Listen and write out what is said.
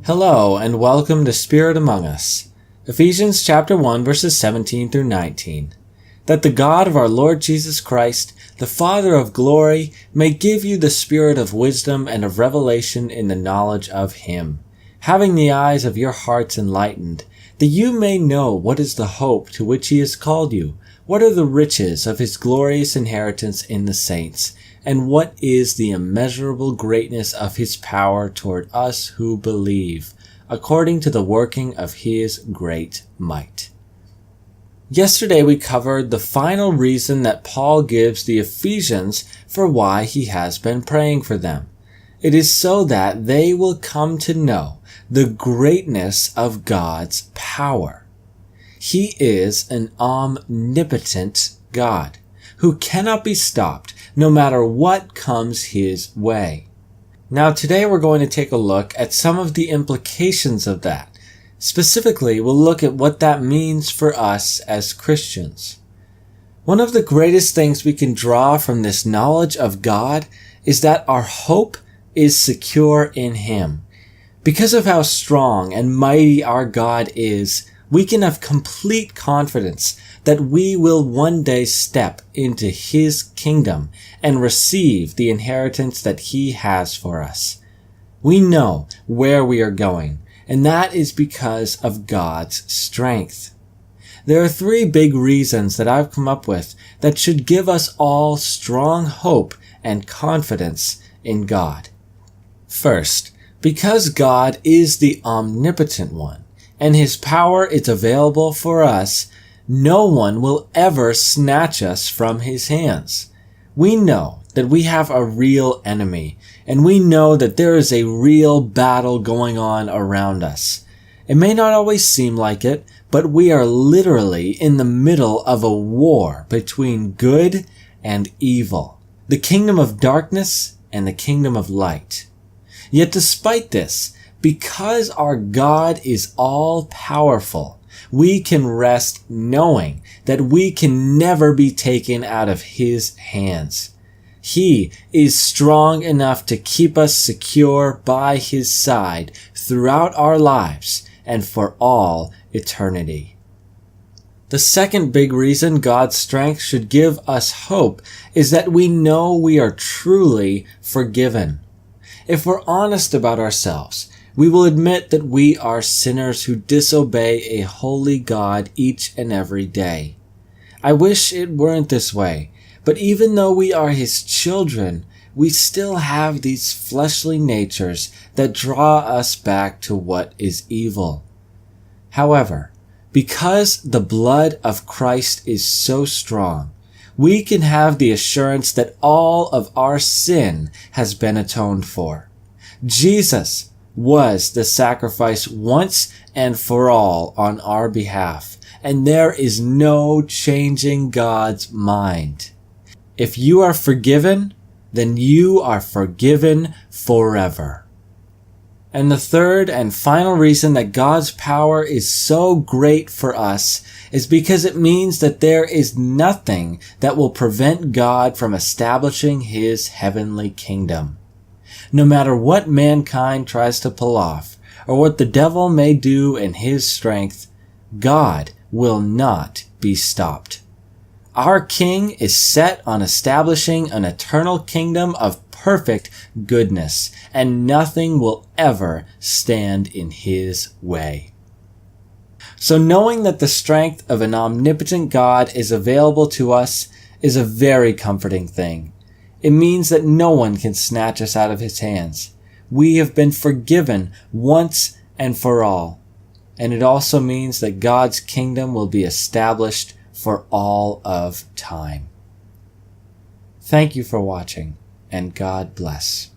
Hello and welcome to Spirit Among Us. Ephesians chapter 1 verses 17 through 19. That the God of our Lord Jesus Christ, the Father of glory, may give you the spirit of wisdom and of revelation in the knowledge of Him, having the eyes of your hearts enlightened, that you may know what is the hope to which He has called you, what are the riches of His glorious inheritance in the saints, and what is the immeasurable greatness of His power toward us who believe, according to the working of His great might. Yesterday we covered the final reason that Paul gives the Ephesians for why he has been praying for them. It is so that they will come to know the greatness of God's power. He is an omnipotent God who cannot be stopped no matter what comes His way. Now today we're going to take a look at some of the implications of that. Specifically, we'll look at what that means for us as Christians. One of the greatest things we can draw from this knowledge of God is that our hope is secure in Him. Because of how strong and mighty our God is, we can have complete confidence that we will one day step into His kingdom and receive the inheritance that He has for us. We know where we are going, and that is because of God's strength. There are three big reasons that I've come up with that should give us all strong hope and confidence in God. First, because God is the omnipotent one, and His power is available for us, no one will ever snatch us from His hands. We know that we have a real enemy, and we know that there is a real battle going on around us. It may not always seem like it, but we are literally in the middle of a war between good and evil, the kingdom of darkness and the kingdom of light. Yet despite this, because our God is all-powerful, we can rest knowing that we can never be taken out of His hands. He is strong enough to keep us secure by His side throughout our lives and for all eternity. The second big reason God's strength should give us hope is that we know we are truly forgiven. If we're honest about ourselves, we will admit that we are sinners who disobey a holy God each and every day. I wish it weren't this way, but even though we are His children, we still have these fleshly natures that draw us back to what is evil. However, because the blood of Christ is so strong, we can have the assurance that all of our sin has been atoned for. Jesus was the sacrifice once and for all on our behalf, and there is no changing God's mind. If you are forgiven, then you are forgiven forever. And the third and final reason that God's power is so great for us is because it means that there is nothing that will prevent God from establishing His heavenly kingdom. No matter what mankind tries to pull off, or what the devil may do in his strength, God will not be stopped. Our King is set on establishing an eternal kingdom of perfect goodness, and nothing will ever stand in His way. So knowing that the strength of an omnipotent God is available to us is a very comforting thing. It means that no one can snatch us out of His hands. We have been forgiven once and for all. And it also means that God's kingdom will be established for all of time. Thank you for watching, and God bless.